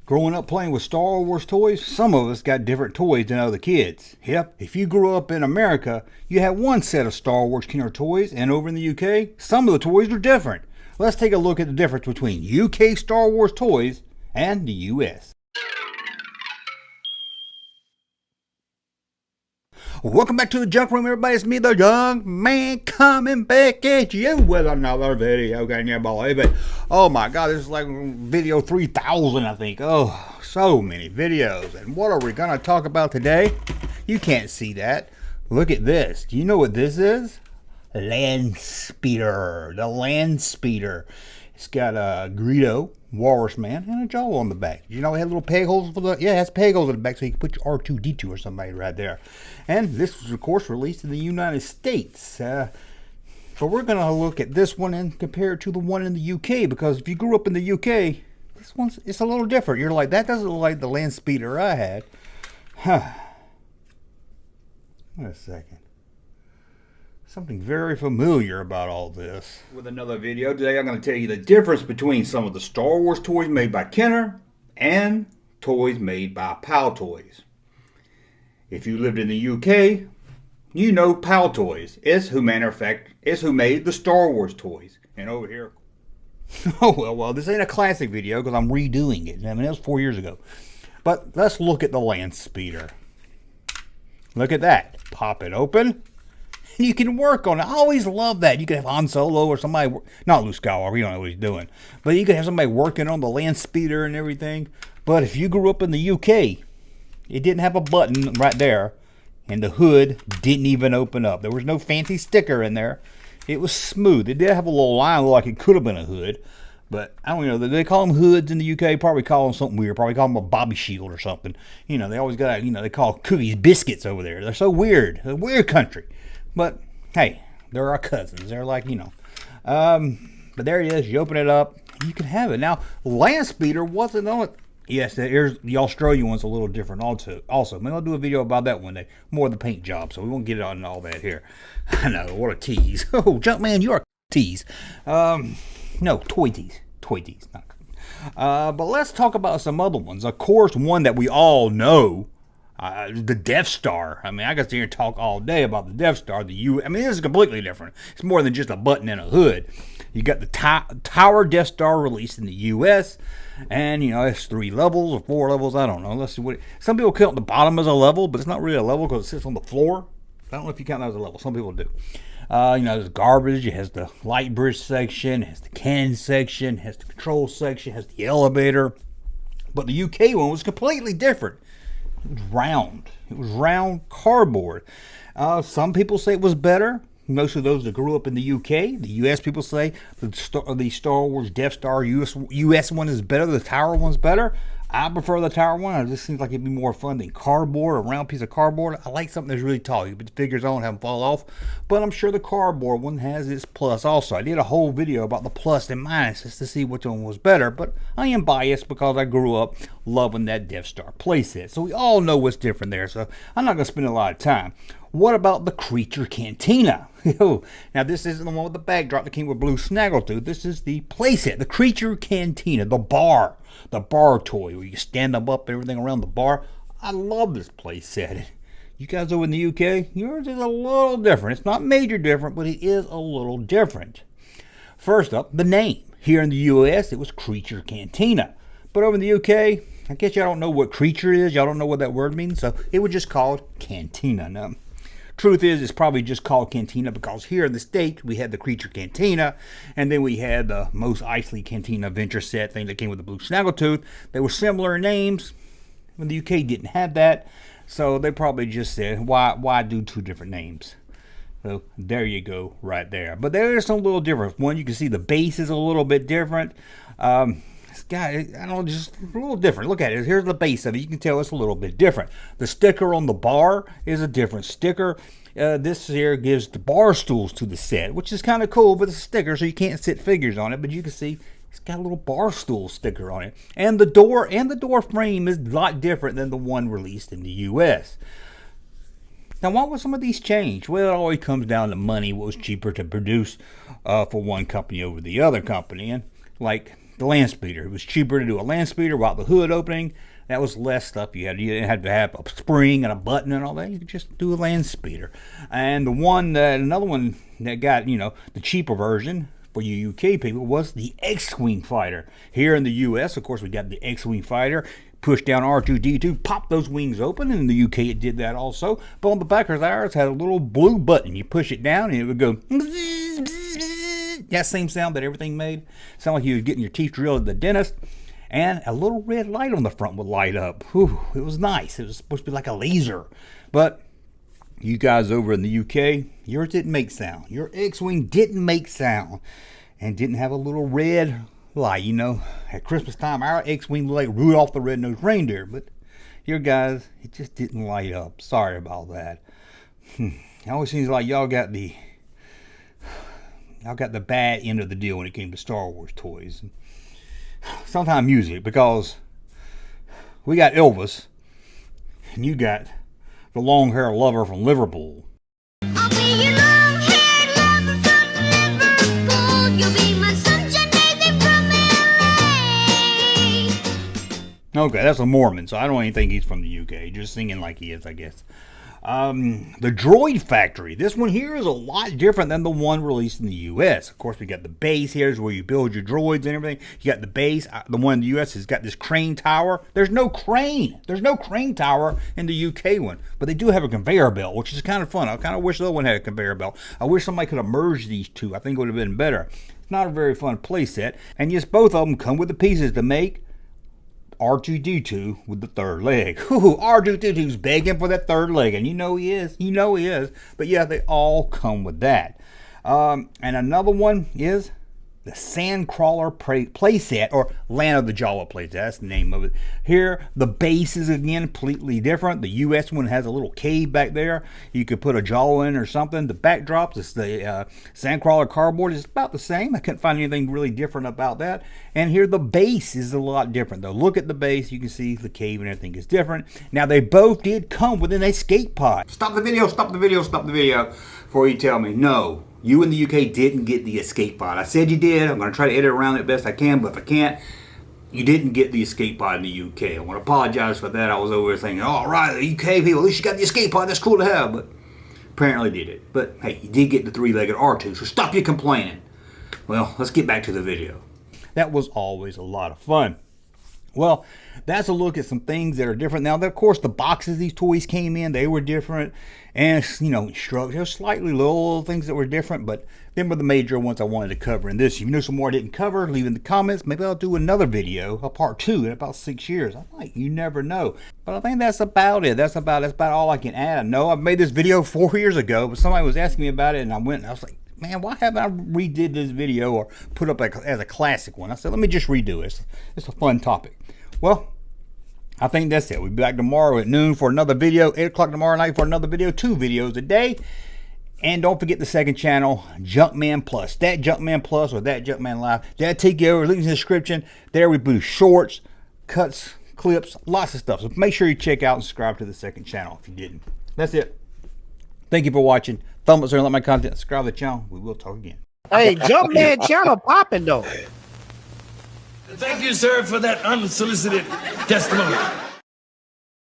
Growing up playing with Star Wars toys, some of us got different toys than other kids. Yep, if you grew up in America, you had one set of Star Wars Kinder toys, and over in the UK, some of the toys are different. Let's take a look at the difference between UK Star Wars toys and the US. Welcome back to the Junk Room, everybody. It's me, the Junkman, coming back at you with another video. Can you believe it? Oh my God, this is like video 3000, I think. Oh, so many videos. And what are we going to talk about today? You can't see that. Look at this. Do you know what this is? Landspeeder. The Landspeeder. It's got a Greedo, Walrus Man, and a Jawa on the back. You know it has little peg holes for the... Yeah, it has peg holes in the back so you can put your R2-D2 or somebody right there. And this was, of course, released in the United States. So we're going to look at this one and compare it to the one in the UK, because if you grew up in the UK, this one's it's a little different. You're like, that doesn't look like the Landspeeder I had. Huh. Wait a second. Something very familiar about all this. With another video today, I'm going to tell you the difference between some of the Star Wars toys made by Kenner and toys made by PAL Toys. If you lived in the UK, you know PAL Toys is who made the Star Wars toys. And over here, oh well, this ain't a classic video because I'm redoing it. I mean, that was 4 years ago. But let's look at the Landspeeder. Look at that. Pop it open. You can work on it. I always love that. You could have Han Solo or somebody, not Luke Skywalker, we don't know what he's doing. But you could have somebody working on the Landspeeder and everything. But if you grew up in the UK, it didn't have a button right there. And the hood didn't even open up. There was no fancy sticker in there. It was smooth. It did have a little line like it could have been a hood. But I don't know. They call them hoods in the UK. Probably call them something weird. Probably call them a bobby shield or something. You know, they always got, they call cookies biscuits over there. They're so weird. A weird country. But, hey, they're our cousins. They're like, but there it is. You open it up. You can have it. Now, Landspeeder wasn't on it. Yes, the Australian one's a little different also. Maybe I'll do a video about that one day. More of the paint job, so we won't get on all that here. I know, what a tease. Oh, Junkman, you're a tease. No, toy tease. Toy tease. But let's talk about some other ones. Of course, one that we all know. The Death Star. I mean, I got to hear and talk all day about the Death Star. I mean, this is completely different. It's more than just a button and a hood. You got the Tower Death Star released in the U.S. And, it's 3 levels or 4 levels. I don't know. Let's see what. Some people count the bottom as a level, but it's not really a level because it sits on the floor. I don't know if you count that as a level. Some people do. There's garbage. It has the light bridge section. It has the cannon section. It has the control section. It has the elevator. But the UK one was completely different. It was round. It was round cardboard. Some people say it was better. Most of those that grew up in the UK. The US people say the Star Wars Death Star US one is better. The Tower one's better. I prefer the Tower one. It just seems like it'd be more fun than cardboard, a round piece of cardboard. I like something that's really tall. You put the figures on, have them fall off. But I'm sure the cardboard one has its plus also. I did a whole video about the plus and minuses to see which one was better. But I am biased because I grew up loving that Death Star playset. So we all know what's different there. So I'm not going to spend a lot of time. What about the Creature Cantina? Now this isn't the one with the backdrop that came with blue snaggletooth. This is the playset, the Creature Cantina, the bar toy where you stand them up, everything around the bar. I love this playset. You guys over in the UK, yours is a little different. It's not major different, but it is a little different. First up, the name. Here in the US, it was Creature Cantina. But over in the UK, I guess y'all don't know what creature is. Y'all don't know what that word means, so it was just called Cantina. Now, truth is, it's probably just called Cantina because here in the States, we had the Creature Cantina, and then we had the Mos Eisley Cantina Adventure Set thing that came with the blue snaggletooth. They were similar names. When the UK didn't have that, so they probably just said, why do 2 different names? So there you go, right there. But there is some little difference. One, you can see the base is a little bit different. It's got, I don't know, just a little different. Look at it. Here's the base of it. You can tell it's a little bit different. The sticker on the bar is a different sticker. This here gives the bar stools to the set, which is kind of cool, but it's a sticker, so you can't sit figures on it. But you can see it's got a little bar stool sticker on it. And the door frame is a lot different than the one released in the US. Now, why would some of these change? Well, it always comes down to money. What was cheaper to produce for one company over the other company. And like the Landspeeder. It was cheaper to do a Landspeeder without the hood opening. That was less stuff you had. You didn't have to have a spring and a button and all that. You could just do a Landspeeder. And the one that, another one that got, you know, the cheaper version for you UK people was the X-Wing fighter. Here in the US, of course, we got the X-Wing fighter. Push down R2-D2, pop those wings open. And in the UK, it did that also. But on the back of ours, had a little blue button. You push it down, and it would go. That same sound that everything made. Sound like you were getting your teeth drilled at the dentist. And a little red light on the front would light up. Whew, it was nice. It was supposed to be like a laser. But you guys over in the UK, yours didn't make sound. Your X-Wing didn't make sound. And didn't have a little red light. You know, at Christmas time, our X-Wing looked like Rudolph the Red-Nosed Reindeer. But your guys, it just didn't light up. Sorry about that. It always seems like y'all got the bad end of the deal when it came to Star Wars toys. Sometimes music, because we got Elvis and you got the long hair lover from Liverpool. I'll be your long haired lover from Liverpool. You'll be my sunshine baby from LA. Okay, that's a Mormon, so I don't even think he's from the UK. Just singing like he is, I guess. The Droid Factory. This one here is a lot different than the one released in the US. Of course, we got the base here is where you build your droids and everything. You got the base. The one in the US has got this crane tower. There's no crane. There's no crane tower in the UK one. But they do have a conveyor belt, which is kind of fun. I kind of wish the other one had a conveyor belt. I wish somebody could have merged these two. I think it would have been better. It's not a very fun playset. And yes, both of them come with the pieces to make R2-D2 with the third leg. Ooh, R2-D2's begging for that third leg, and you know he is. You know he is. But yeah, they all come with that. And another one is the Sandcrawler playset, or Land of the Jawa playset. That's the name of it. Here, the base is again completely different. The US one has a little cave back there. You could put a Jawa in or something. The backdrops, it's the Sandcrawler cardboard, is about the same. I couldn't find anything really different about that. And here, the base is a lot different, though. Look at the base. You can see the cave and everything is different. Now, they both did come with an escape pod. Stop the video, stop the video, stop the video before you tell me, no, you in the UK didn't get the escape pod. I said you did. I'm going to try to edit around it best I can, but if I can't, you didn't get the escape pod in the UK. I want to apologize for that. I was over there thinking, all right, the UK people, at least you got the escape pod. That's cool to have, but apparently did it. But hey, you did get the three-legged R2, so stop your complaining. Well, let's get back to the video. That was always a lot of fun. Well, that's a look at some things that are different. Now, of course, the boxes these toys came in, they were different. And, you know, structure, slightly little things that were different, but them were the major ones I wanted to cover in this. If you know some more I didn't cover, leave in the comments. Maybe I'll do another video, a part 2, in about 6 years. I might, you never know. But I think that's about it. That's about all I can add. I know I made this video 4 years ago, but somebody was asking me about it, and I went and I was like, man, why haven't I redid this video or put up as a classic one? I said, let me just redo it. It's a fun topic. Well, I think that's it. We'll be back tomorrow at noon for another video, 8 o'clock tomorrow night for another video, 2 videos a day. And don't forget the second channel, Junkman PLUS. That Junkman PLUS or that Junkman Live. That'll take you over. Link in the description. There we do shorts, cuts, clips, lots of stuff. So make sure you check out and subscribe to the second channel if you didn't. That's it. Thank you for watching. Thumb up there and like my content. Subscribe to the channel. We will talk again. Hey, Junkman channel popping though. Thank you, sir, for that unsolicited testimony.